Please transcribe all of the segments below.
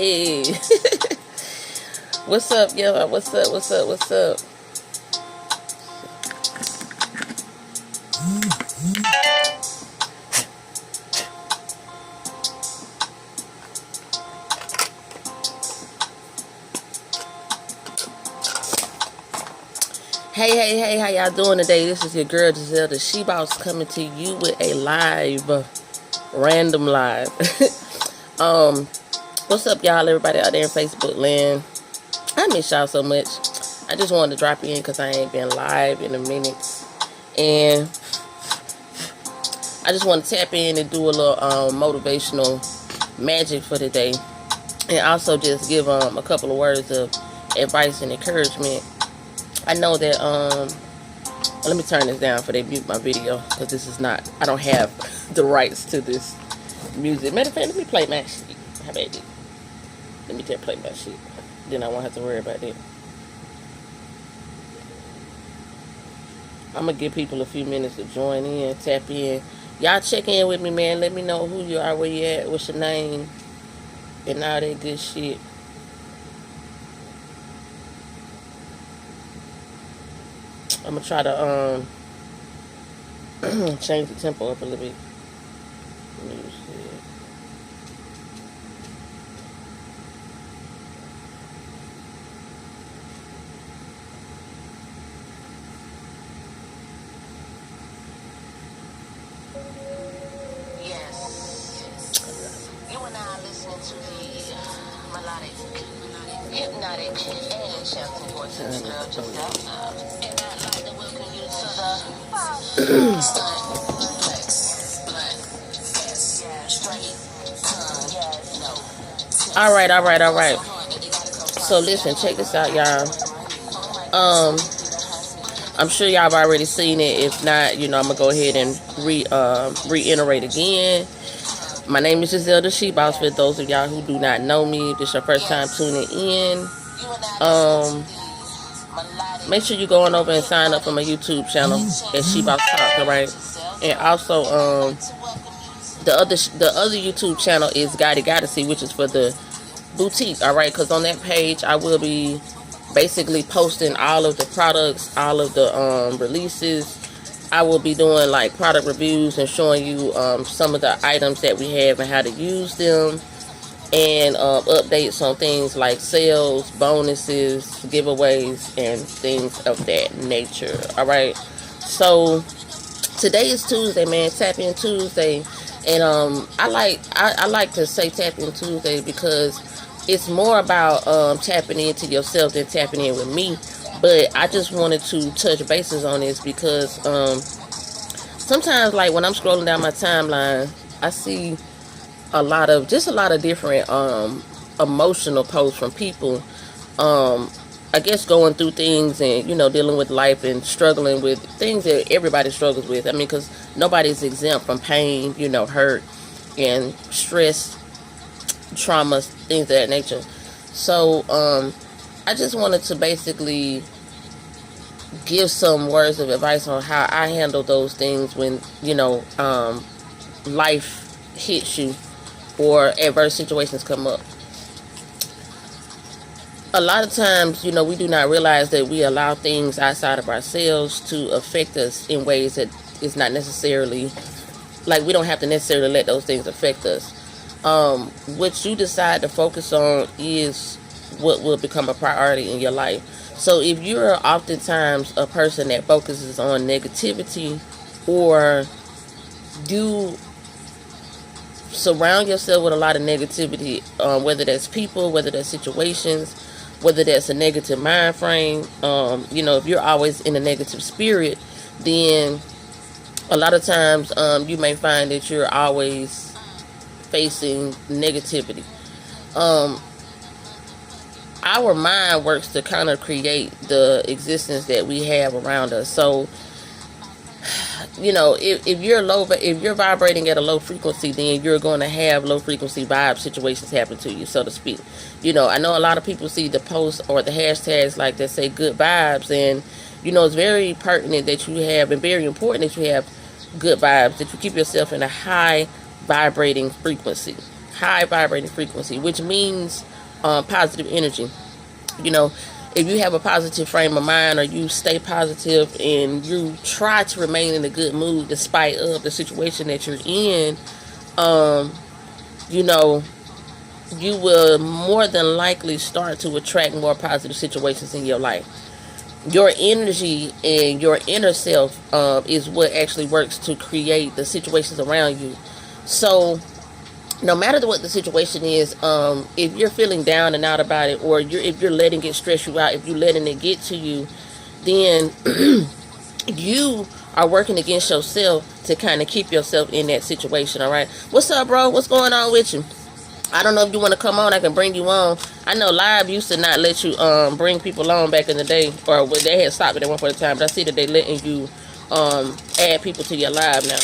Hey. What's up, yo? What's up? What's up? What's up? Hey, hey, hey, how y'all doing today? This is your girl Giselle, the She Boss, coming to you with a live, random live. What's up, y'all? Everybody out there in Facebook land. I miss y'all so much. I just wanted to drop in because I ain't been live in a minute, and I just want to tap in and do a little motivational magic for today, and also just give a couple of words of advice and encouragement. I know that, let me turn this down for they mute my video, because this is not, I don't have the rights to this music. Matter of fact, let me play my shit. How about it? Let me just play my shit. Then I won't have to worry about that. I'm going to give people a few minutes to join in, tap in. Y'all check in with me, man. Let me know who you are, where you at, what's your name, and all that good shit. I'm gonna try to change the tempo up a little bit. Let me see. Yes. You and I are listening to the melodic, hypnotic, and chanting voices, girl, Giselle. And I'd like to welcome you to the All right. So listen, check this out, y'all. I'm sure y'all have already seen it. If not, I'm gonna go ahead and reiterate again. My name is Giselle, the She Boss. For those of y'all who do not know me, if this is your first time tuning in, make sure you go on over and sign up for my YouTube channel at She Boss Talk, alright? And also, the other YouTube channel is Gotti, which is for the boutique, alright? Because on that page, I will be basically posting all of the products, all of the releases. I will be doing like product reviews and showing you some of the items that we have and how to use them, and updates on things like sales, bonuses, giveaways, and things of that nature. All right. So today is Tuesday, man. Tap In Tuesday, and I like to say Tap In Tuesday because it's more about tapping into yourself than tapping in with me. But I just wanted to touch bases on this because sometimes, like when I'm scrolling down my timeline, I see a lot of different emotional posts from people. I guess going through things and dealing with life and struggling with things that everybody struggles with. I mean, because nobody's exempt from pain, hurt and stress, trauma, things of that nature. So I just wanted to basically give some words of advice on how I handle those things when, life hits you or adverse situations come up. A lot of times, we do not realize that we allow things outside of ourselves to affect us in ways that is not necessarily, like, we don't have to necessarily let those things affect us. What you decide to focus on is what will become a priority in your life. So if you're oftentimes a person that focuses on negativity, or you surround yourself with a lot of negativity, whether that's people, whether that's situations, whether that's a negative mind frame, if you're always in a negative spirit, then a lot of times you may find that you're always facing negativity. Our mind works to kind of create the existence that we have around us. So, if you're vibrating at a low frequency, then you're going to have low frequency vibe situations happen to you, so to speak. I know a lot of people see the posts or the hashtags like that say good vibes, and it's very pertinent that you have, and very important that you have good vibes, that you keep yourself in a high vibrating frequency, which means positive energy. You know, if you have a positive frame of mind, or you stay positive and you try to remain in a good mood despite of the situation that you're in, you know, you will more than likely start to attract more positive situations in your life. Your energy and your inner self is what actually works to create the situations around you. So no matter what the situation is, if you're feeling down and out about it, or if you're letting it stress you out, if you're letting it get to you, then you are working against yourself to kind of keep yourself in that situation. All right, what's up, bro? What's going on with you? I don't know if you want to come on. I can bring you on. I know Live used to not let you bring people on back in the day, or when they had stopped it at one point in time. But I see that they letting you add people to your Live now.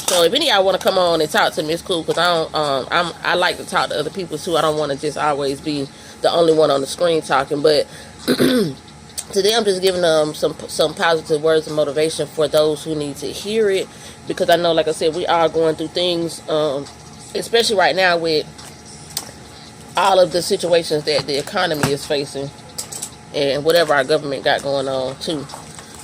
So if any of y'all want to come on and talk to me, it's cool, because I like to talk to other people too. I don't want to just always be the only one on the screen talking. But today I'm just giving them some positive words of motivation for those who need to hear it, because I know, like I said, we are going through things, especially right now with all of the situations that the economy is facing and whatever our government got going on too.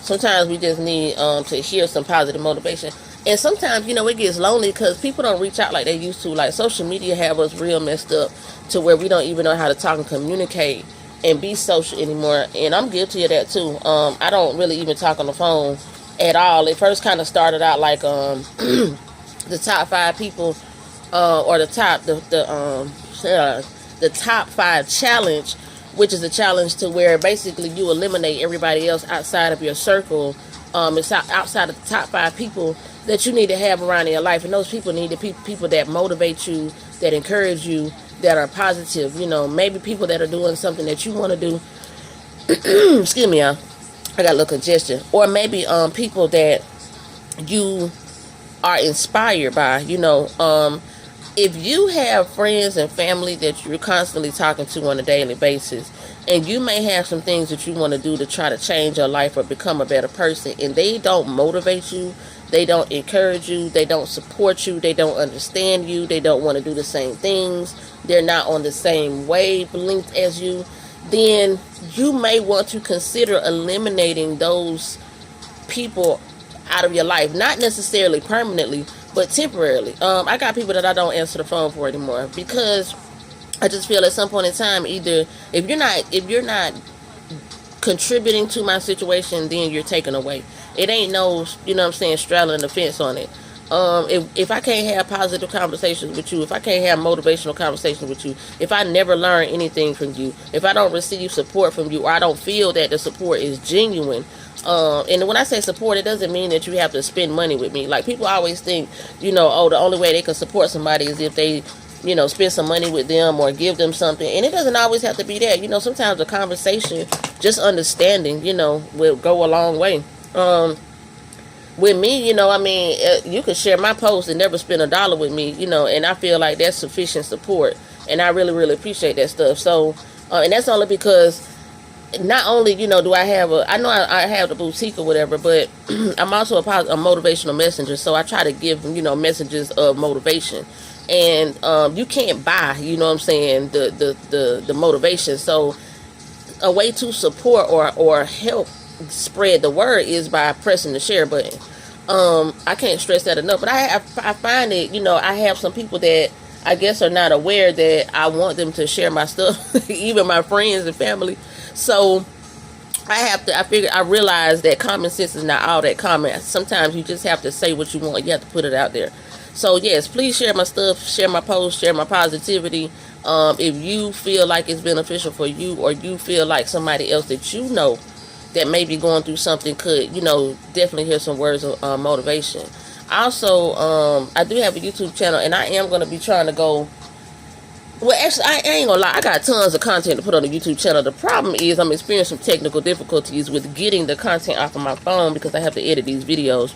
Sometimes we just need to hear some positive motivation. And sometimes, you know, it gets lonely because people don't reach out like they used to. Like, social media have us real messed up to where we don't even know how to talk and communicate and be social anymore. And I'm guilty of that too. I don't really even talk on the phone at all. It first kind of started out like the top 5 people, or the top 5 challenge, which is a challenge to where basically you eliminate everybody else outside of your circle. It's outside of the top 5 people that you need to have around in your life, and those people need to be people that motivate you, that encourage you, that are positive. You know, maybe people that are doing something that you want to do. Excuse me, y'all. I got a little congestion. Or maybe people that you are inspired by. You know, if you have friends and family that you're constantly talking to on a daily basis, and you may have some things that you want to do to try to change your life or become a better person, and they don't motivate you, they don't encourage you, they don't support you, they don't understand you, they don't want to do the same things, they're not on the same wavelength as you, then you may want to consider eliminating those people out of your life. Not necessarily permanently, but temporarily. I got people that I don't answer the phone for anymore, because I just feel at some point in time, either if you're not contributing to my situation, then you're taken away. It ain't no, you know what I'm saying, straddling the fence on it. If I can't have positive conversations with you, if I can't have motivational conversations with you, if I never learn anything from you, if I don't receive support from you, or I don't feel that the support is genuine, and when I say support, it doesn't mean that you have to spend money with me. Like, people always think, you know, oh, the only way they can support somebody is if they, you know, spend some money with them or give them something. And it doesn't always have to be that. You know, sometimes a conversation, just understanding, you know, will go a long way. With me, you know, I mean, you can share my post and never spend $1 with me, you know, and I feel like that's sufficient support. And I really, really appreciate that stuff. So, and that's only because not only, you know, do I have I know I have the boutique or whatever, but I'm also a motivational messenger. So I try to give, you know, messages of motivation. And you can't buy, you know what I'm saying, the motivation. So a way to support or help spread the word is by pressing the share button. I can't stress that enough. But I find it, you know, I have some people that I guess are not aware that I want them to share my stuff, even my friends and family. So I realize that common sense is not all that common. Sometimes you just have to say what you want. You have to put it out there. So yes, please share my stuff, share my posts, share my positivity. If you feel like it's beneficial for you, or you feel like somebody else that you know that may be going through something could, you know, definitely hear some words of motivation. Also, I do have a YouTube channel, and I am going to be trying to go. Well, actually, I ain't gonna lie. I got tons of content to put on the YouTube channel. The problem is I'm experiencing some technical difficulties with getting the content off of my phone, because I have to edit these videos.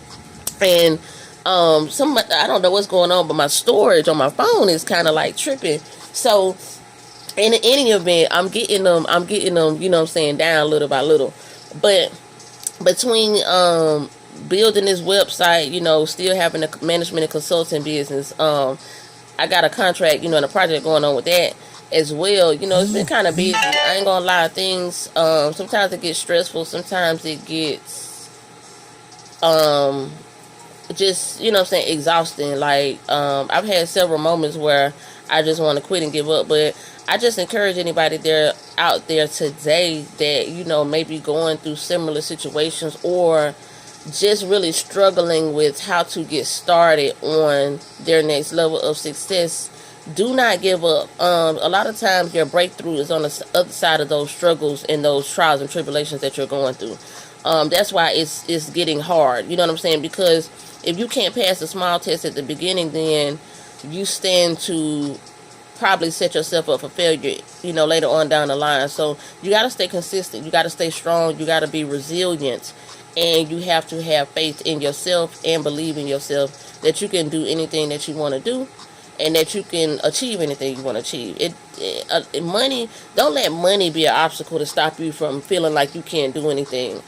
And I don't know what's going on, but my storage on my phone is kind of like tripping. So in any event, I'm getting them, you know what I'm saying, down little by little. But between building this website, you know, still having a management and consulting business, I got a contract, you know, and a project going on with that. as well. You know, it's been kind of busy. I ain't gonna lie, things, sometimes it gets stressful, sometimes it gets, just, you know what I'm saying, exhausting. Like, I've had several moments where I just want to quit and give up, but I just encourage anybody there out there today that, you know, maybe going through similar situations or just really struggling with how to get started on their next level of success. Do not give up. A lot of times your breakthrough is on the other side of those struggles and those trials and tribulations that you're going through. That's why it's getting hard. You know what I'm saying? Because if you can't pass a small test at the beginning, then you stand to probably set yourself up for failure, you know, later on down the line. So you got to stay consistent. You got to stay strong. You got to be resilient. And you have to have faith in yourself and believe in yourself that you can do anything that you want to do and that you can achieve anything you want to achieve. Money, don't let money be an obstacle to stop you from feeling like you can't do anything.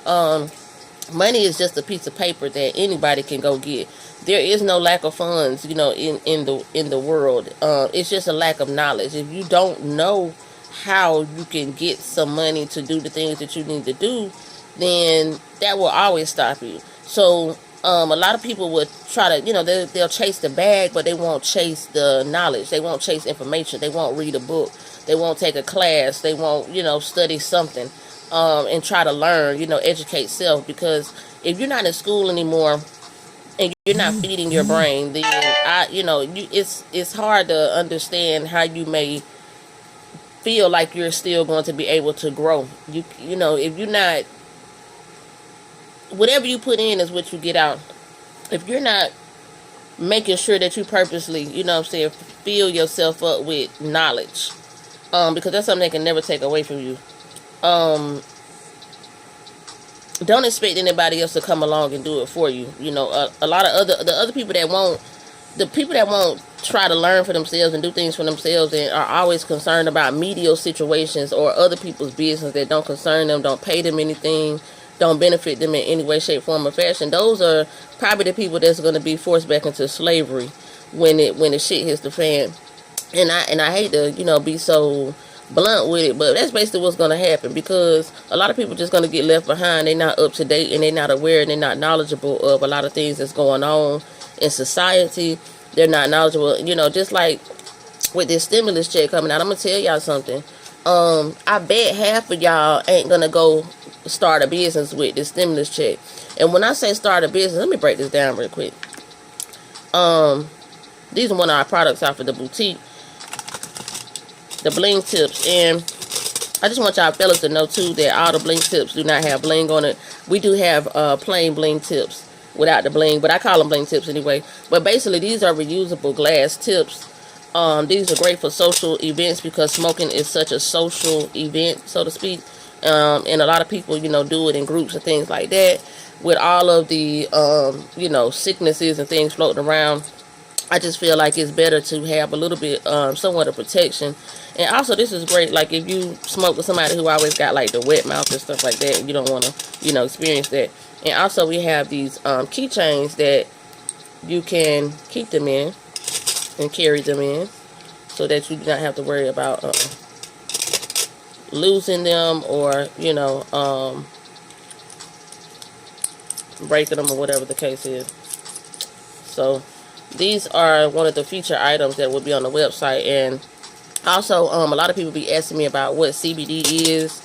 Money is just a piece of paper that anybody can go get. There is no lack of funds, you know, in the world. It's just a lack of knowledge. If you don't know how you can get some money to do the things that you need to do, then that will always stop you. So a lot of people would try to, you know, they'll chase the bag, but they won't chase the knowledge. They won't chase information. They won't read a book. They won't take a class. They won't, you know, study something and try to learn, you know, educate self. Because if you're not in school anymore and you're not feeding your brain, then it's hard to understand how you may feel like you're still going to be able to grow. You know, if you're not, whatever you put in is what you get out. If you're not making sure that you purposely, you know what I'm saying, fill yourself up with knowledge, because that's something they can never take away from you. Don't expect anybody else to come along and do it for you. You know, a lot of the people that won't try to learn for themselves and do things for themselves and are always concerned about medial situations or other people's business that don't concern them, don't pay them anything, don't benefit them in any way, shape, form, or fashion. Those are probably the people that's going to be forced back into slavery when the shit hits the fan. And I hate to, you know, be so blunt with it, but that's basically what's going to happen, because a lot of people just going to get left behind. They're not up to date and they're not aware and they're not knowledgeable of a lot of things that's going on in society. They're not knowledgeable, you know, just like with this stimulus check coming out. I'm going to tell y'all something. I bet half of y'all ain't going to go start a business with this stimulus check. And when I say start a business, let me break this down real quick. These are one of our products off of the boutique, the bling tips. And I just want y'all fellas to know too that all the bling tips do not have bling on it. We do have plain bling tips without the bling, but I call them bling tips anyway. But basically these are reusable glass tips. These are great for social events because smoking is such a social event, so to speak. And a lot of people, you know, do it in groups and things like that. With all of the, you know, sicknesses and things floating around, I just feel like it's better to have a little bit, somewhat of protection. And also, this is great, like, if you smoke with somebody who always got, like, the wet mouth and stuff like that, and you don't want to, you know, experience that. And also, we have these keychains that you can keep them in and carry them in so that you do not have to worry about losing them or, you know, breaking them or whatever the case is. So these are one of the feature items that will be on the website. And also a lot of people be asking me about what CBD is,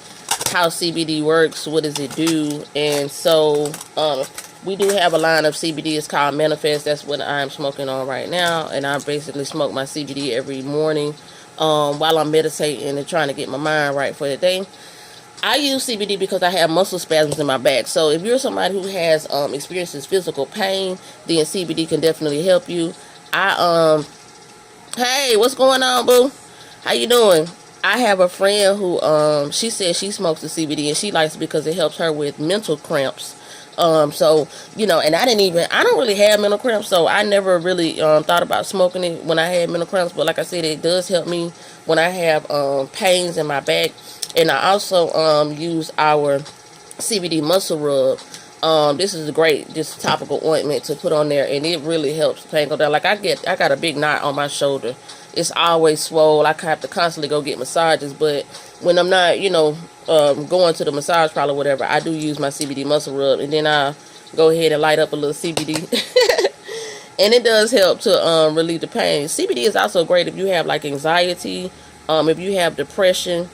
how CBD works, what does it do. And so we do have a line of CBD. It's called Manifest. That's what I'm smoking on right now. And I basically smoke my CBD every morning while I'm meditating and trying to get my mind right for the day. I use CBD because I have muscle spasms in my back. So if you're somebody who has experiences physical pain, then CBD can definitely help you. Hey, what's going on, boo? How you doing? I have a friend who she says she smokes the CBD and she likes it because it helps her with mental cramps. So, you know, and I don't really have mental cramps, so I never really thought about smoking it when I had mental cramps. But like I said, it does help me when I have pains in my back. And I also use our CBD muscle rub. This is a great just topical ointment to put on there, and it really helps pain go down. Like I got a big knot on my shoulder, it's always swole. I have to constantly go get massages, but when I'm not, going to the massage parlor or whatever, I do use my CBD muscle rub, and then I go ahead and light up a little CBD. And it does help to relieve the pain. CBD is also great if you have like anxiety, if you have depression.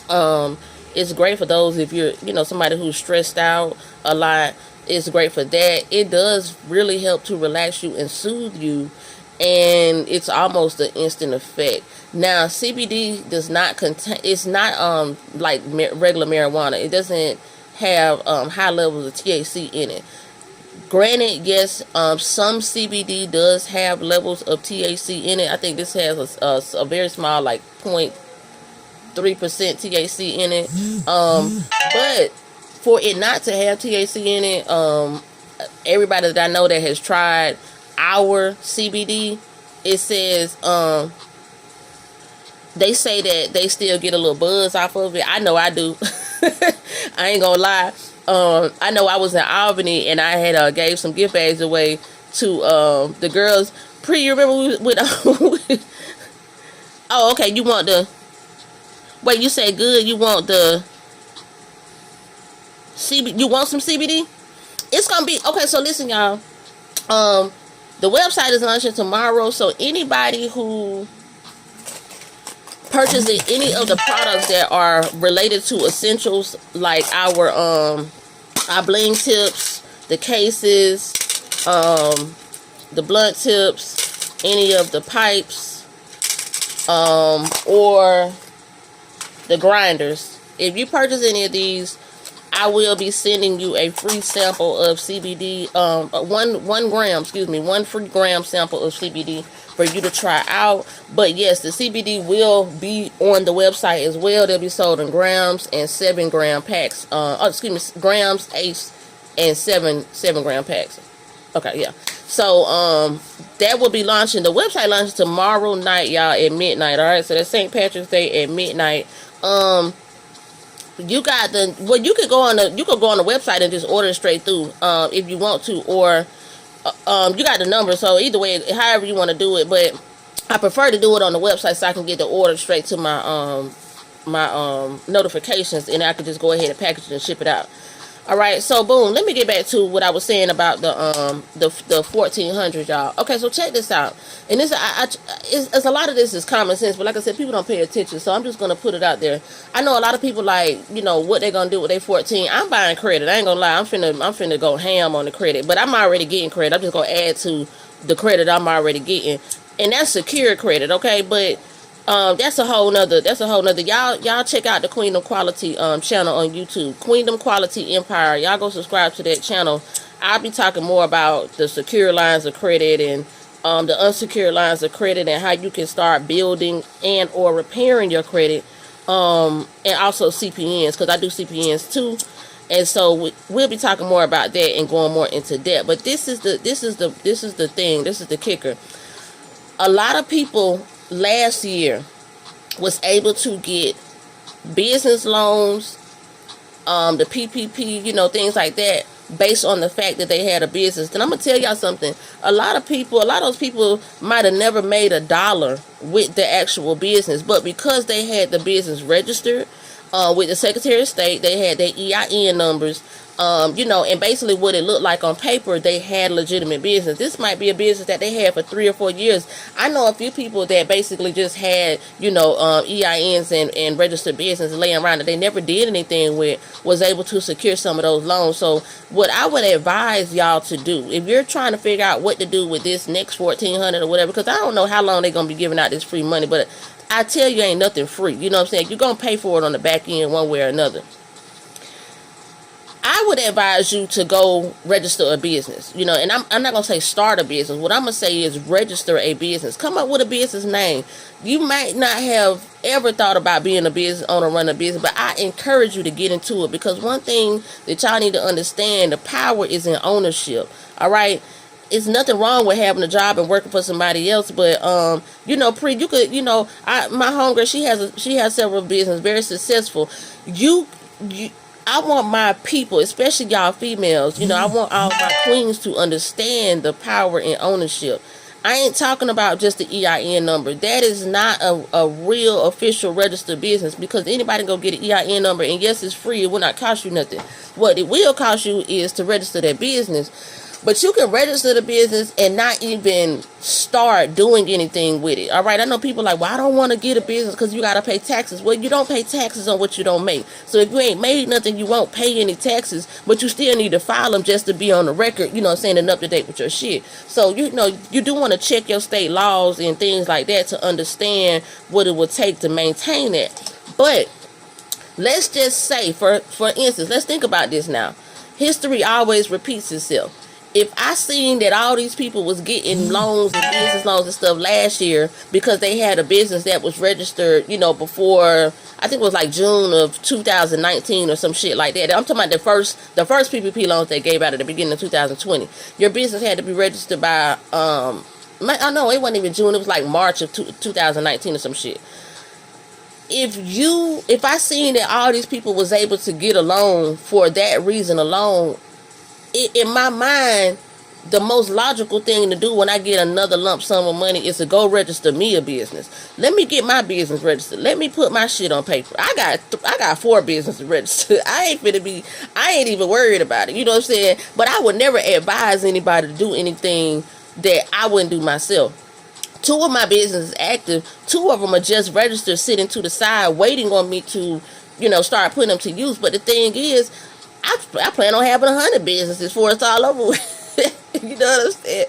It's great for those if you're, somebody who's stressed out a lot. It's great for that. It does really help to relax you and soothe you, and it's almost an instant effect. Now, CBD does not contain, it's not like regular marijuana. It doesn't have high levels of THC in it. Granted, yes, some CBD does have levels of THC in it. I think this has a very small, like 0.3% THC in it. But for it not to have THC in it, everybody that I know that has tried our CBD, it says they say that they still get a little buzz off of it. I know I do. I ain't gonna lie. I know I was in Albany and I had gave some gift bags away to the girls. You remember with oh, okay, you want the, wait, you say good, you want the CBD, you want some CBD? It's gonna be, okay, so listen, y'all. The website is launching tomorrow, so anybody who purchasing any of the products that are related to essentials, like our bling tips, the cases, the blunt tips, any of the pipes, or the grinders. If you purchase any of these, I will be sending you a free sample of CBD, one free gram sample of CBD for you to try out. But yes, the CBD will be on the website as well. They'll be sold in grams and 7-gram packs. Grams, eighths, and 7-gram packs. Okay, yeah. So that will be launching. The website launches tomorrow night, y'all, at midnight. All right, so that's St. Patrick's Day at midnight. You got the, well, you could go on the website and just order it straight through if you want to, or you got the number. So either way, however you want to do it, but I prefer to do it on the website so I can get the order straight to my notifications, and I can just go ahead and package it and ship it out. All right, so boom, let me get back to what I was saying about the 1400, y'all. Okay, so check this out. And this, it's a lot of this is common sense, but like I said, people don't pay attention, so I'm just gonna put it out there. I know a lot of people like, what they're gonna do with their 14. I'm buying credit. I ain't gonna lie. I'm finna go ham on the credit, but I'm already getting credit. I'm just gonna add to the credit I'm already getting, and that's secure credit, okay? But that's a whole nother y'all check out the Queendom Quality channel on YouTube, Queendom Quality Empire. Y'all go subscribe to that channel. I'll be talking more about the secure lines of credit and the unsecured lines of credit, and how you can start building and or repairing your credit, and also CPNs, because I do CPNs too. And so we'll be talking more about that and going more into depth. But this is the thing, this is the kicker. A lot of people last year was able to get business loans, the PPP, things like that, based on the fact that they had a business. And I'm gonna tell y'all something. A lot of those people might have never made $1 with the actual business, but because they had the business registered with the Secretary of State, they had their EIN numbers, and basically what it looked like on paper, they had legitimate business. This might be a business that they had for 3 or 4 years. I know a few people that basically just had, EINs and registered business laying around that they never did anything with, was able to secure some of those loans. So what I would advise y'all to do, if you're trying to figure out what to do with this next 1400 or whatever, because I don't know how long they're going to be giving out this free money, but I tell you, ain't nothing free. You know what I'm saying? You're going to pay for it on the back end one way or another. I would advise you to go register a business, and I'm not going to say start a business. What I'm going to say is register a business. Come up with a business name. You might not have ever thought about being a business owner, running a business, but I encourage you to get into it, because one thing that y'all need to understand, the power is in ownership. All right? It's nothing wrong with having a job and working for somebody else, but you could, my homegirl, she has several businesses, very successful. I want my people, especially y'all females, I want all my queens to understand the power in ownership. I ain't talking about just the EIN number. That is not a real official registered business, because anybody can go get an EIN number, and yes, it's free. It will not cost you nothing. What it will cost you is to register that business. But you can register the business and not even start doing anything with it. All right. I know people like, well, I don't want to get a business because you got to pay taxes. Well, you don't pay taxes on what you don't make. So if you ain't made nothing, you won't pay any taxes, but you still need to file them just to be on the record, you know, saying and up to date with your shit. So, you know, you do want to check your state laws and things like that to understand what it would take to maintain that. But let's just say, for instance, let's think about this now. History always repeats itself. If I seen that all these people was getting loans and business loans and stuff last year because they had a business that was registered, you know, before, I think it was like June of 2019 or some shit like that. I'm talking about the first PPP loans they gave out at the beginning of 2020. Your business had to be registered by, oh no, it wasn't even June. It was like March of 2019 or some shit. If I seen that all these people was able to get a loan for that reason alone, in my mind, the most logical thing to do when I get another lump sum of money is to go register me a business. Let me get my business registered. Let me put my shit on paper. I got 4 businesses registered. I ain't even worried about it. You know what I'm saying? But I would never advise anybody to do anything that I wouldn't do myself. 2 of my businesses active. 2 of them are just registered, sitting to the side, waiting on me to, you know, start putting them to use. But the thing is, I plan on having 100 businesses before it's all over with. You know what I'm saying?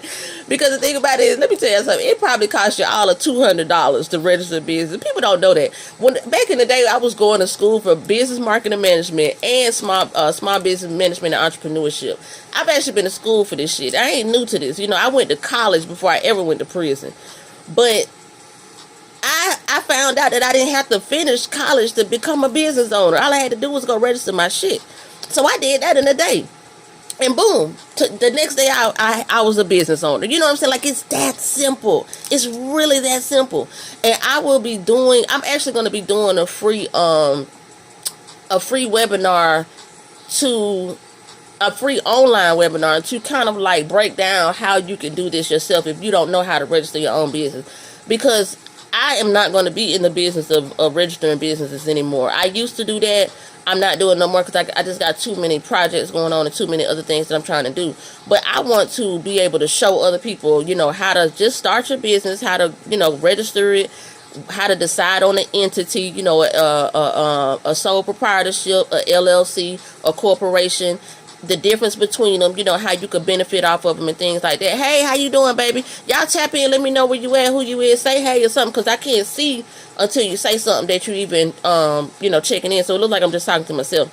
Because the thing about it is, let me tell you something. It probably costs you all of $200 to register a business. People don't know that. Back in the day, I was going to school for business marketing management and small business management and entrepreneurship. I've actually been to school for this shit. I ain't new to this. You know, I went to college before I ever went to prison. But I found out that I didn't have to finish college to become a business owner. All I had to do was go register my shit. So I did that in a day. And boom, the next day I was a business owner. You know what I'm saying? Like, it's that simple. It's really that simple. And I'm actually going to be doing a free webinar a free online webinar to kind of like break down how you can do this yourself if you don't know how to register your own business. Because I am not going to be in the business of registering businesses anymore. I used to do that. I'm not doing no more because I just got too many projects going on and too many other things that I'm trying to do. But I want to be able to show other people, you know, how to just start your business, how to, you know, register it, how to decide on an entity, you know, a sole proprietorship, a LLC, a corporation, the difference between them, you know, how you could benefit off of them and things like that. Hey, how you doing, baby? Y'all tap in, let me know where you at, who you is, say hey or something, because I can't see until you say something that you even, you know, checking in. So it looks like I'm just talking to myself.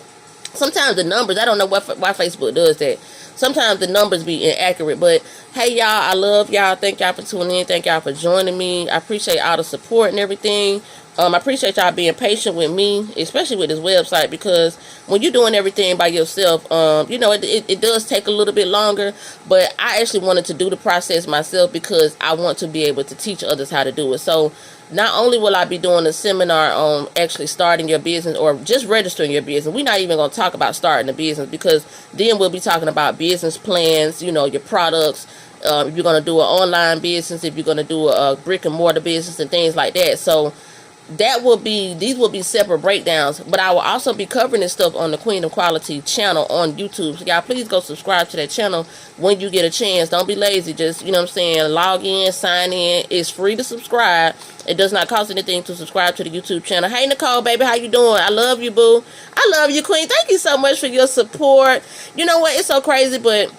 Sometimes the numbers, I don't know why Facebook does that. Sometimes the numbers be inaccurate, but hey, y'all, I love y'all. Thank y'all for tuning in. Thank y'all for joining me. I appreciate all the support and everything. I appreciate y'all being patient with me, especially with this website, because when you're doing everything by yourself, you know, it does take a little bit longer, but I actually wanted to do the process myself because I want to be able to teach others how to do it. So not only will I be doing a seminar on actually starting your business or just registering your business, we're not even going to talk about starting a business, because then we'll be talking about business plans, you know, your products, if you're going to do an online business, if you're going to do a brick and mortar business and things like that. So these will be separate breakdowns, but I will also be covering this stuff on the Queen of Quality channel on YouTube. So y'all, please go subscribe to that channel when you get a chance. Don't be lazy. Just, you know what I'm saying, log in, sign in. It's free to subscribe. It does not cost anything to subscribe to the YouTube channel. Hey, Nicole, baby, how you doing? I love you, boo. I love you, Queen. Thank you so much for your support. You know what? It's so crazy, but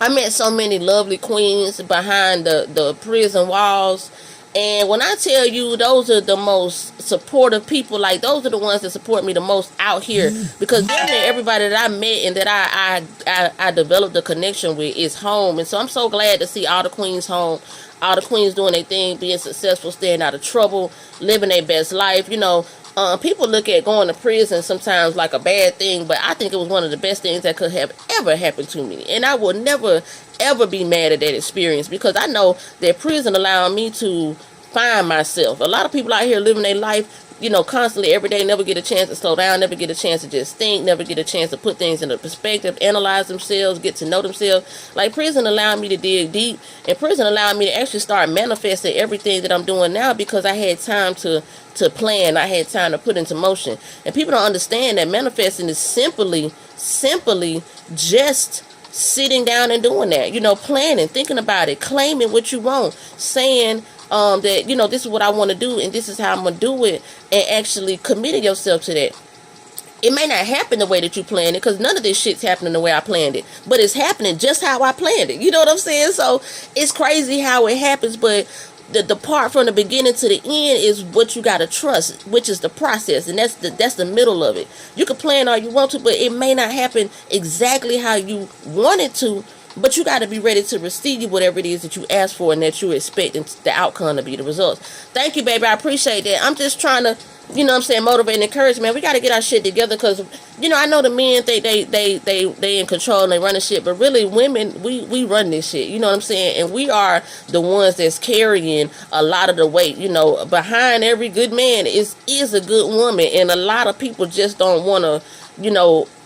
I met so many lovely queens behind the prison walls. And when I tell you, those are the most supportive people. Like, those are the ones that support me the most out here, because everybody that I met and that I developed a connection with is home. And so I'm so glad to see all the queens home, all the queens doing their thing, being successful, staying out of trouble, living their best life. You know, people look at going to prison sometimes like a bad thing, but I think it was one of the best things that could have ever happened to me. And I will never ever be mad at that experience, because I know that prison allowed me to find myself. A lot of people out here living their life constantly every day, never get a chance to slow down, never get a chance to just think, never get a chance to put things into perspective, analyze themselves, get to know themselves. Like, prison allowed me to dig deep, and prison allowed me to actually start manifesting everything that I'm doing now, because I had time to plan, I had time to put into motion. And people don't understand that manifesting is simply just sitting down and doing that, planning, thinking about it, claiming what you want, saying that, this is what I want to do and this is how I'm going to do it, and actually committing yourself to that. It may not happen the way that you planned it, because none of this shit's happening the way I planned it, but it's happening just how I planned it. You know what I'm saying? So it's crazy how it happens, but the part from the beginning to the end is what you got to trust, which is the process, and that's the middle of it. You can plan all you want to, but it may not happen exactly how you want it to, but you got to be ready to receive whatever it is that you ask for and that you expect the outcome to be, the results. Thank you, baby. I appreciate that. I'm just trying to, motivate and encourage, man. We got to get our shit together, because, I know the men think they in control and they running shit, but really women, we run this shit. You know what I'm saying? And we are the ones that's carrying a lot of the weight. Behind every good man is a good woman, and a lot of people just don't want to,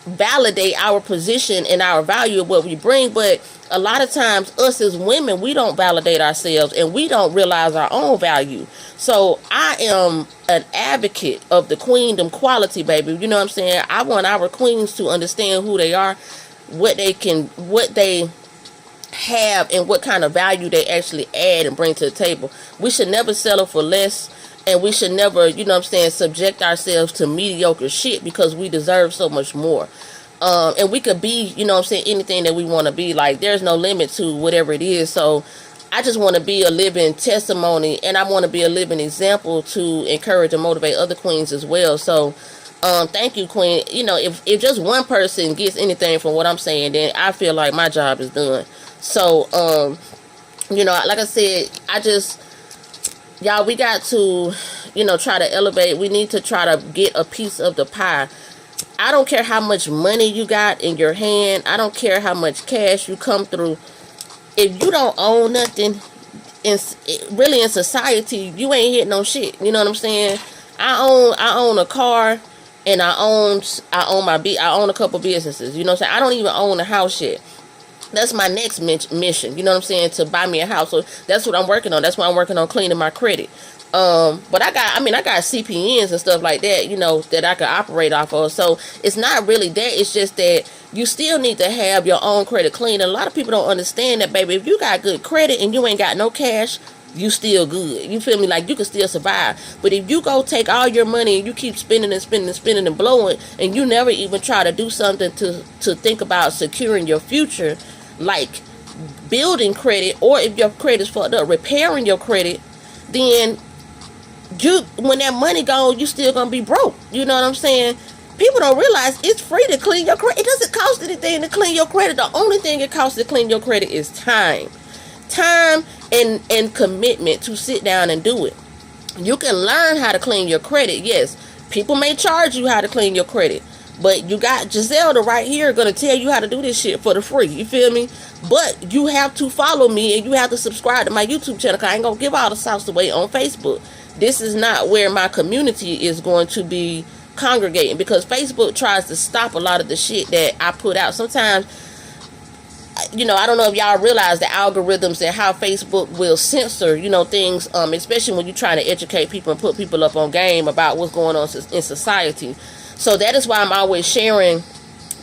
validate our position and our value of what we bring. But a lot of times us as women, we don't validate ourselves and we don't realize our own value. So I am an advocate of the queendom quality, baby. You know what I'm saying? I want our queens to understand who they are, what they have, and what kind of value they actually add and bring to the table. We should never settle for less. And we should never, subject ourselves to mediocre shit, because we deserve so much more. And we could be, anything that we want to be. Like, there's no limit to whatever it is. So I just want to be a living testimony, and I want to be a living example to encourage and motivate other queens as well. So thank you, queen. If just one person gets anything from what I'm saying, then I feel like my job is done. So, like I said, y'all, we got to, try to elevate. We need to try to get a piece of the pie. I don't care how much money you got in your hand. I don't care how much cash you come through. If you don't own nothing, in society, you ain't hitting no shit. You know what I'm saying? I own a car, and I own a couple businesses. You know what I'm saying? I don't even own a house yet. That's my next mission, you know what I'm saying, to buy me a house. So that's what I'm working on. That's why I'm working on cleaning my credit. But I got CPNs and stuff like that, that I can operate off of. So it's not really that. It's just that you still need to have your own credit clean. And a lot of people don't understand that, baby. If you got good credit and you ain't got no cash, you still good. You feel me? Like, you can still survive. But if you go take all your money and you keep spending and spending and spending and blowing, and you never even try to do something to think about securing your future, like building credit, or if your credit's fucked up, repairing your credit, then when that money goes, you still gonna be broke. You know what I'm saying? People don't realize it's free to clean your credit. It doesn't cost anything to clean your credit. The only thing it costs to clean your credit is time and commitment to sit down and do it. You can learn how to clean your credit. Yes, people may charge you how to clean your credit, but you got Giselda right here going to tell you how to do this shit for the free. You feel me? But you have to follow me, and you have to subscribe to my YouTube channel, because I ain't going to give all the sauce away on Facebook. This is not where my community is going to be congregating, because Facebook tries to stop a lot of the shit that I put out. Sometimes, I don't know if y'all realize the algorithms and how Facebook will censor, things, especially when you're trying to educate people and put people up on game about what's going on in society. So that is why I'm always sharing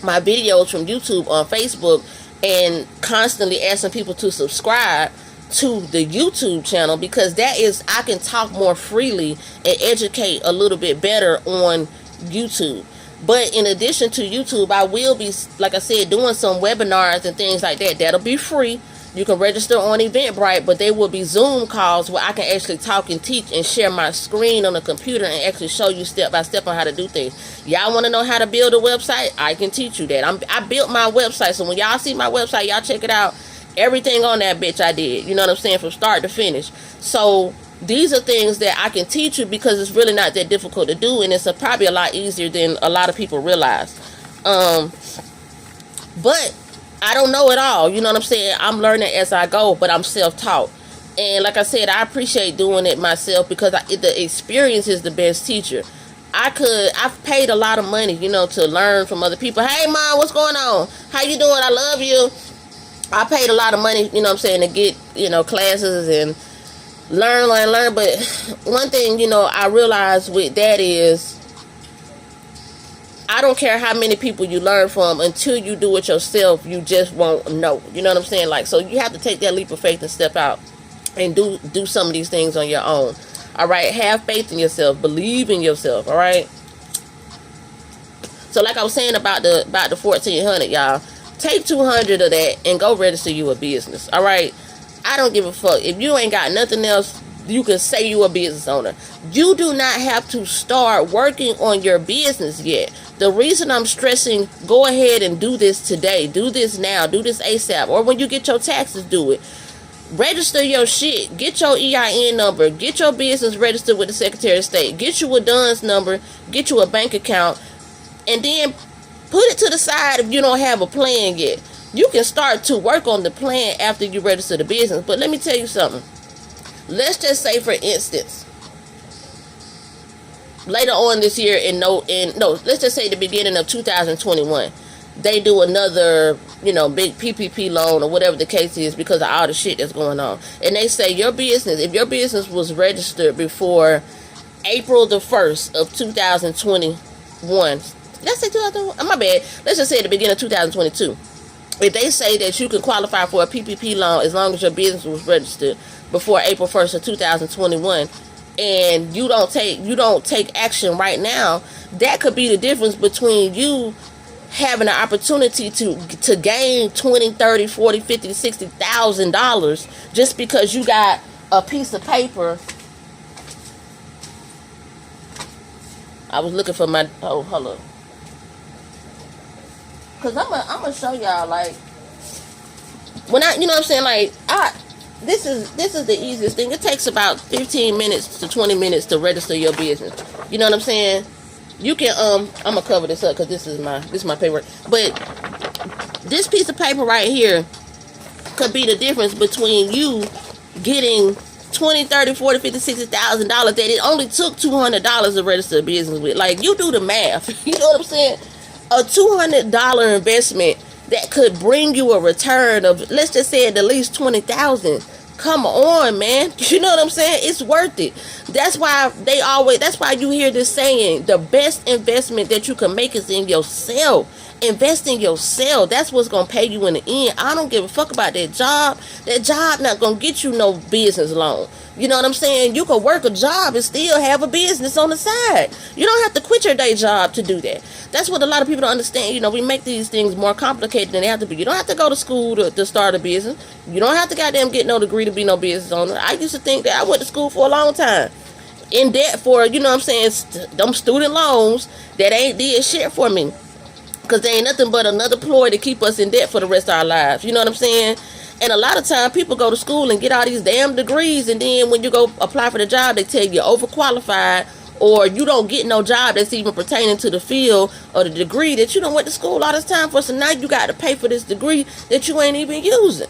my videos from YouTube on Facebook, and constantly asking people to subscribe to the YouTube channel, because I can talk more freely and educate a little bit better on YouTube. But in addition to YouTube, I will be, like I said, doing some webinars and things like that. That'll be free. You can register on Eventbrite, but they will be Zoom calls where I can actually talk and teach and share my screen on the computer and actually show you step by step on how to do things. Y'all want to know how to build a website? I can teach you that. I built my website, so when y'all see my website, y'all check it out. Everything on that bitch I did. You know what I'm saying? From start to finish. So these are things that I can teach you, because it's really not that difficult to do, and it's probably a lot easier than a lot of people realize. But I don't know it all. You know what I'm saying? I'm learning as I go, but I'm self-taught. And like I said, I appreciate doing it myself because the experience is the best teacher. I've paid a lot of money, you know, to learn from other people. Hey, Mom, what's going on? How you doing? I love you. I paid a lot of money, you know what I'm saying, to get, you know, classes and learn. But one thing, you know, I realized with that is, I don't care how many people you learn from, until you do it yourself, you just won't know. You know what I'm saying? Like, so you have to take that leap of faith and step out and do some of these things on your own. All right, have faith in yourself, believe in yourself. All right. So like I was saying about the 1400, y'all, take 200 of that and go register you a business. All right. I don't give a fuck if you ain't got nothing else. You can say you a business owner. You do not have to start working on your business yet. The reason I'm stressing, go ahead and do this today. Do this now. Do this ASAP. Or when you get your taxes, do it. Register your shit. Get your EIN number. Get your business registered with the Secretary of State. Get you a DUNS number. Get you a bank account. And then put it to the side if you don't have a plan yet. You can start to work on the plan after you register the business. But let me tell you something. Let's just say, for instance, later on this year, let's just say the beginning of 2021, they do another, you know, big PPP loan or whatever the case is because of all the shit that's going on. And they say if your business was registered before April the 1st of 2021, let's say 2001, my bad, let's just say the beginning of 2022. If they say that you can qualify for a PPP loan as long as your business was registered before April 1st of 2021, and you don't take action right now, that could be the difference between you having an opportunity to gain $20, $30, $40, $50, $60,000 just because you got a piece of paper. I was looking for my, oh, hold up. Cause I'm gonna show y'all, like, when you know what I'm saying, like, this is the easiest thing. It takes about 15 minutes to 20 minutes to register your business. You know what I'm saying? You can I'm gonna cover this up because this is my paperwork. But this piece of paper right here could be the difference between you getting $20, $30, $40, $50, $60,000 that it only took $200 to register a business with. Like, you do the math. You know what I'm saying? A $200 investment that could bring you a return of, let's just say, at least $20,000. Come on, man. You know what I'm saying? It's worth it. That's why you hear this saying, the best investment that you can make is in yourself. Invest in yourself. That's what's going to pay you in the end. I don't give a fuck about that job. That job not going to get you no business loan. You know what I'm saying? You can work a job and still have a business on the side. You don't have to quit your day job to do that. That's what a lot of people don't understand. You know, we make these things more complicated than they have to be. You don't have to go to school to start a business. You don't have to goddamn get no degree to be no business owner. I used to think that I went to school for a long time. In debt for, you know what I'm saying, them student loans that ain't did shit for me. Because they ain't nothing but another ploy to keep us in debt for the rest of our lives. You know what I'm saying? And a lot of time people go to school and get all these damn degrees, and then when you go apply for the job, they tell you you're overqualified, or you don't get no job that's even pertaining to the field or the degree that you don't went to school all this time for. So now you got to pay for this degree that you ain't even using.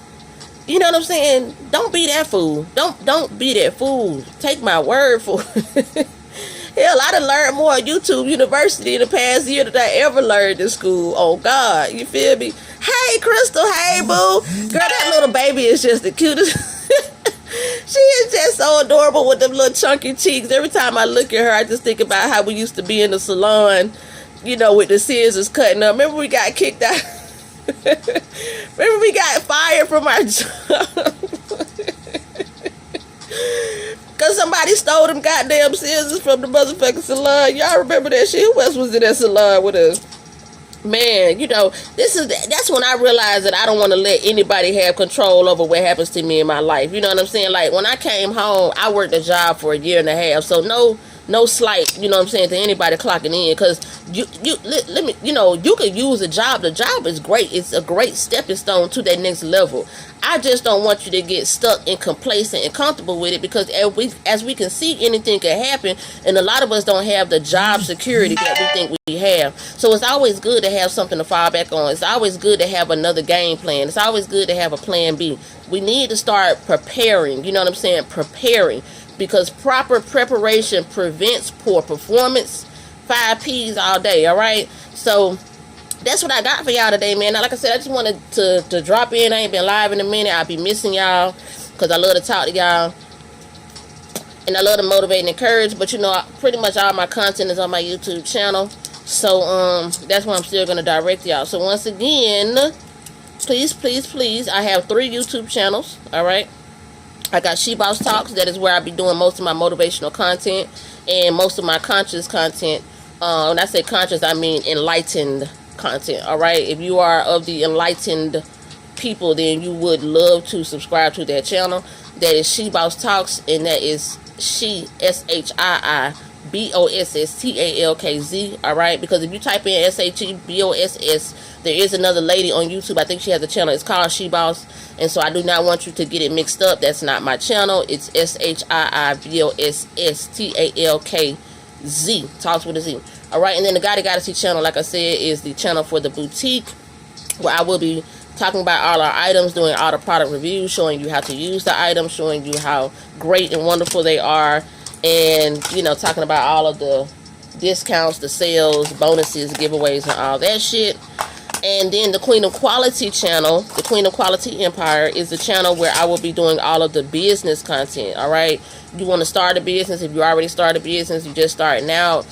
You know what I'm saying? Don't be that fool. Don't be that fool. Take my word for it. Hell, I done learned more at YouTube University in the past year than I ever learned in school. Oh, God. You feel me? Hey, Crystal. Hey, boo. Girl, that little baby is just the cutest. She is just so adorable with them little chunky cheeks. Every time I look at her, I just think about how we used to be in the salon, you know, with the scissors cutting up. Remember we got kicked out? Remember we got fired from our job? Because somebody stole them goddamn scissors from the motherfucking salon. Y'all remember that shit? Who else was in that salon with us? Man, you know, that's when I realized that I don't want to let anybody have control over what happens to me in my life. You know what I'm saying? Like, when I came home, I worked a job for a year and a half. So no no slight, you know what I'm saying, to anybody clocking in, because let me, you know, you could use a job. The job is great. It's a great stepping stone to that next level. I just don't want you to get stuck and complacent and comfortable with it, because as we can see, anything can happen, and a lot of us don't have the job security that we think we have. So it's always good to have something to fall back on. It's always good to have another game plan. It's always good to have a plan B. We need to start preparing, you know what I'm saying, preparing, because proper preparation prevents poor performance. 5 P's all day, all right? So that's what I got for y'all today, man. Now, like I said, I just wanted to drop in. I ain't been live in a minute. I'll be missing y'all, because I love to talk to y'all, and I love to motivate and encourage. But, you know, pretty much all my content is on my YouTube channel. So that's where I'm still going to direct y'all. So once again, please, please, please, I have 3 YouTube channels, all right? I got She-Boss Talks. That is where I be doing most of my motivational content and most of my conscious content. When I say conscious, I mean enlightened content, all right? If you are of the enlightened people, then you would love to subscribe to that channel. That is She-Boss Talks, and that is She, SHIIBOSSTALKZ, all right? Because if you type in SHIBOSS, there is another lady on YouTube. I think she has a channel. It's called She-Boss, and so I do not want you to get it mixed up. That's not my channel. It's SHIIBOSSTALKZ, Talks with a Z, all right? And then the Gotta See channel, like I said, is the channel for the boutique, where I will be talking about all our items, doing all the product reviews, showing you how to use the items, showing you how great and wonderful they are, and, you know, talking about all of the discounts, the sales, bonuses, giveaways, and all that shit. And then the Queen of Quality channel, the Queen of Quality Empire, is the channel where I will be doing all of the business content, all right? You want to start a business, if you already started a business, you just starting out,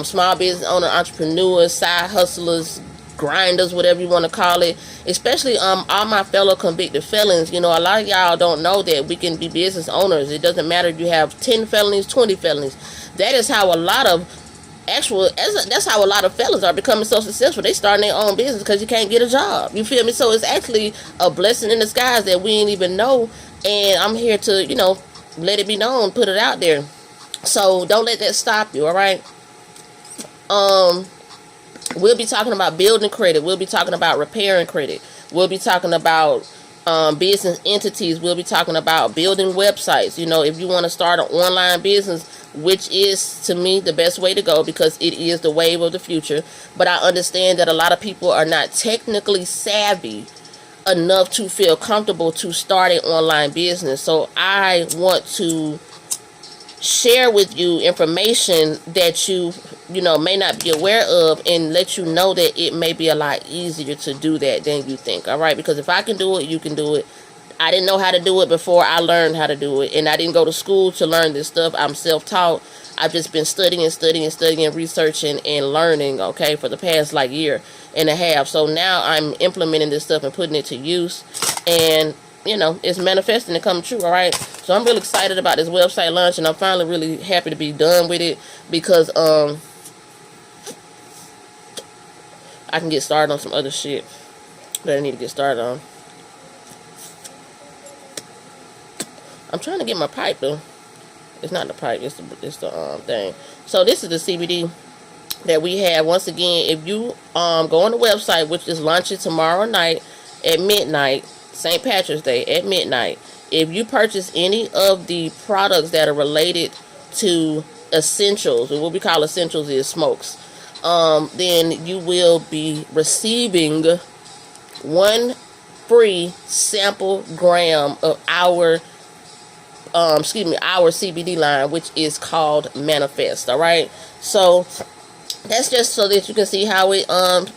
small business owner, entrepreneurs, side hustlers, grinders, whatever you want to call it, especially all my fellow convicted felons. You know, a lot of y'all don't know that we can be business owners. It doesn't matter if you have 10 felonies, 20 felonies. That is how a lot of that's how a lot of fellas are becoming so successful. They starting their own business because you can't get a job. You feel me? So it's actually a blessing in disguise that we ain't even know, and I'm here to, you know, let it be known, put it out there. So don't let that stop you, all right? We'll be talking about building credit. We'll be talking about repairing credit. We'll be talking about business entities. We'll be talking about building websites. You know, if you want to start an online business, which is, to me, the best way to go, because it is the wave of the future. But I understand that a lot of people are not technically savvy enough to feel comfortable to start an online business. So I want to share with you information that you know, may not be aware of, and let you know that it may be a lot easier to do that than you think, all right? Because if I can do it, you can do it. I didn't know how to do it before. I learned how to do it, and I didn't go to school to learn this stuff. I'm self-taught. I've just been studying, researching, and learning, okay, for the past like year and a half. So now I'm implementing this stuff and putting it to use, and you know, it's manifesting and coming true, all right? So I'm really excited about this website launch, and I'm finally really happy to be done with it, because I can get started on some other shit that I need to get started on. I'm trying to get my pipe, though. It's not the pipe, it's the thing. So this is the CBD that we have. Once again, if you go on the website, which is launching tomorrow night at midnight, St. Patrick's Day at midnight, if you purchase any of the products that are related to essentials, and what we call essentials is smokes, then you will be receiving 1 free sample gram of our CBD line, which is called Manifest, all right? So that's just so that you can see how it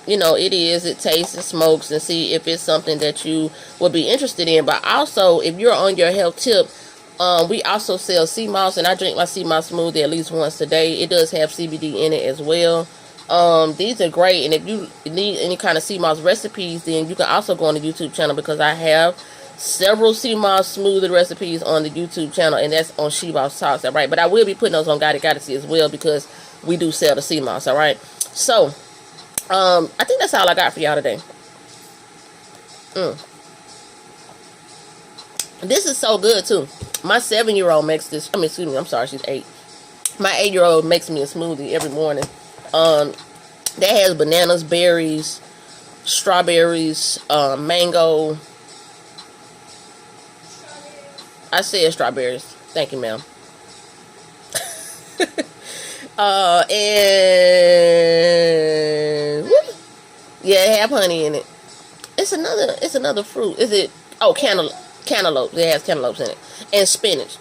you know, it tastes and smokes, and see if it's something that you would be interested in. But also, if you're on your health tip, we also sell sea moss, and I drink my sea moss smoothie at least once a day. It does have CBD in it as well. These are great, and if you need any kind of sea moss recipes, then you can also go on the YouTube channel, because I have several sea moss smoothie recipes on the YouTube channel, and that's on She-Boss Talks, all right? But I will be putting those on Gotta See as well, because we do sell the sea moss, all right? So I think that's all I got for y'all today. This is so good too. My 7-year-old makes this. I mean, excuse me, I'm sorry, she's 8. My 8-year-old makes me a smoothie every morning. That has bananas, berries, strawberries, mango. I said strawberries. Thank you, ma'am. And whoop, yeah, it have honey in it. It's another fruit. Is it? Oh, cantaloupe. It has cantaloupes in it, and spinach.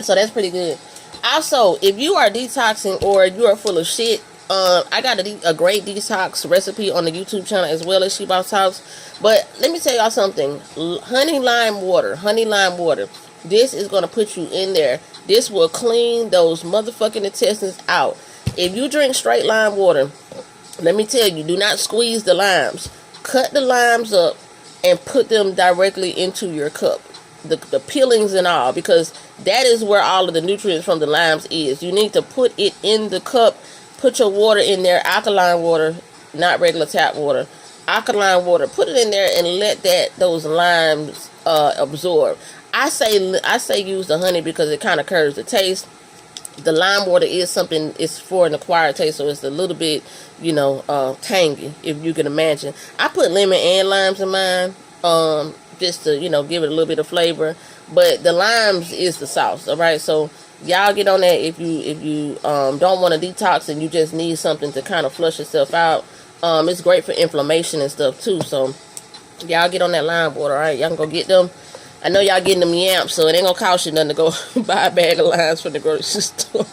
So that's pretty good. Also, if you are detoxing or you are full of shit, I got a great detox recipe on the YouTube channel as well as She Boss Talks. But let me tell y'all something. Honey lime water. This is going to put you in there. This will clean those motherfucking intestines out. If you drink straight lime water, let me tell you, do not squeeze the limes. Cut the limes up and put them directly into your cup. The peelings and all, because that is where all of the nutrients from the limes is. You need to put it in the cup. Put your water in there, alkaline water, not regular tap water. Alkaline water. Put it in there and let those limes absorb. I say use the honey because it kind of curves the taste. The lime water is something, it's for an acquired taste, so it's a little bit, tangy, if you can imagine. I put lemon and limes in mine, just to, give it a little bit of flavor. But the limes is the sauce, all right? So y'all get on that if you don't want to detox and you just need something to kind of flush yourself out. It's great for inflammation and stuff too. So y'all get on that lime water, all right? Y'all can go get them. I know y'all getting them yamps, so it ain't gonna cost you nothing to go buy a bag of limes from the grocery store.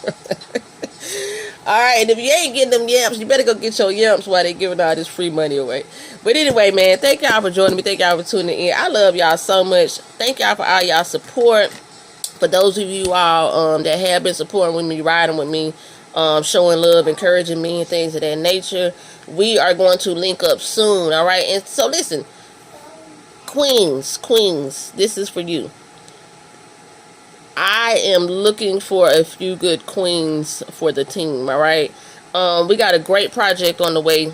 Alright, and if you ain't getting them yamps, you better go get your yamps while they giving all this free money away. But anyway, man, thank y'all for joining me. Thank y'all for tuning in. I love y'all so much. Thank y'all for all y'all support. For those of you all that have been supporting with me, riding with me, showing love, encouraging me, and things of that nature, we are going to link up soon, alright? And so listen, Queens, this is for you. I am looking for a few good queens for the team, all right? We got a great project on the way,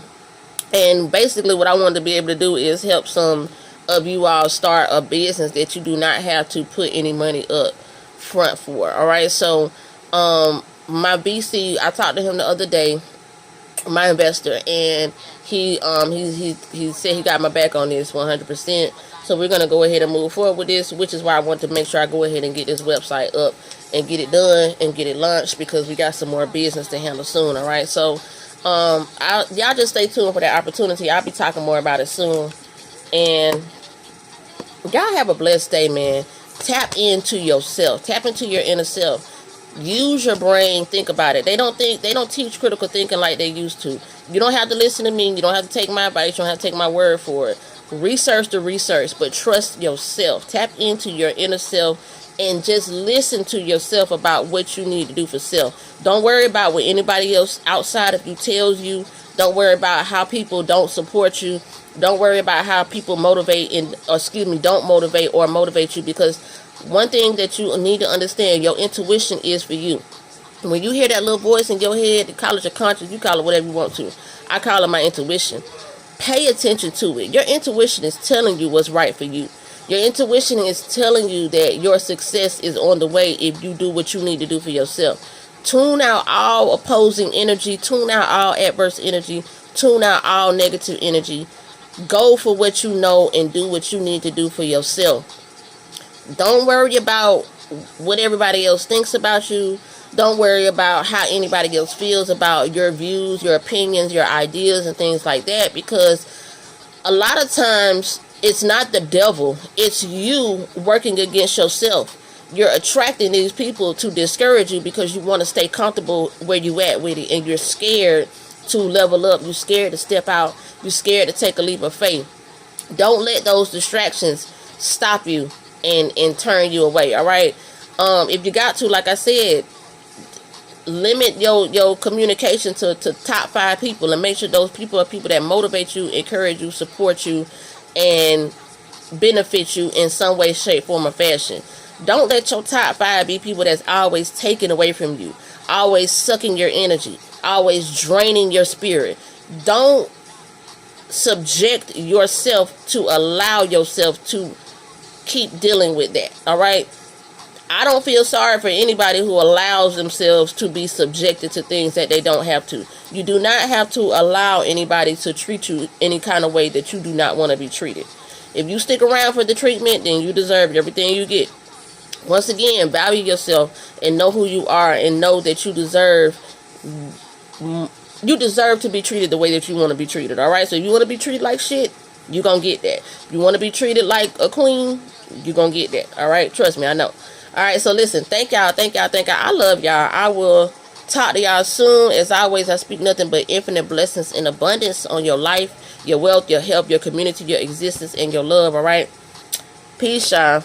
and basically what I wanted to be able to do is help some of you all start a business that you do not have to put any money up front for, all right? So my VC, I talked to him the other day, my investor, and he said he got my back on this 100%. So we're gonna go ahead and move forward with this, which is why I want to make sure I go ahead and get this website up and get it done and get it launched, because we got some more business to handle soon. All right, so y'all just stay tuned for that opportunity. I'll be talking more about it soon, and y'all have a blessed day, man. Tap into yourself, tap into your inner self. Use your brain. Think about it. They don't teach critical thinking like they used to. You don't have to listen to me. You don't have to take my advice. You don't have to take my word for it. Research the research, but trust yourself. Tap into your inner self and just listen to yourself about what you need to do for self. Don't worry about what anybody else outside of you tells you. Don't worry about how people don't support you. Don't worry about how people don't motivate or motivate you, because one thing that you need to understand, your intuition is for you. When you hear that little voice in your head, call it your conscience, you call it whatever you want to. I call it my intuition. Pay attention to it. Your intuition is telling you what's right for you. Your intuition is telling you that your success is on the way if you do what you need to do for yourself. Tune out all opposing energy. Tune out all adverse energy. Tune out all negative energy. Go for what you know and do what you need to do for yourself. Don't worry about what everybody else thinks about you. Don't worry about how anybody else feels about your views, your opinions, your ideas, and things like that, because a lot of times it's not the devil. It's you working against yourself. You're attracting these people to discourage you because you want to stay comfortable where you at with it, and you're scared to level up. You're scared to step out. You're scared to take a leap of faith. Don't let those distractions stop you and turn you away, all right? If you got to, like I said, limit your communication to top 5 people, and make sure those people are people that motivate you, encourage you, support you, and benefit you in some way, shape, form, or fashion. Don't let your top 5 be people that's always taking away from you, always sucking your energy, always draining your spirit. Don't subject yourself to allow yourself to keep dealing with that, all right? I don't feel sorry for anybody who allows themselves to be subjected to things that they don't have to. You do not have to allow anybody to treat you any kind of way that you do not want to be treated. If you stick around for the treatment, then you deserve everything you get. Once again, value yourself and know who you are, and know that you deserve to be treated the way that you want to be treated. Alright, so if you want to be treated like shit, you're gonna get that. If you want to be treated like a queen, you're gonna get that. Alright, trust me, I know. Alright, so listen, thank y'all. I love y'all. I will talk to y'all soon. As always, I speak nothing but infinite blessings and abundance on your life, your wealth, your health, your community, your existence, and your love. Alright, peace, y'all.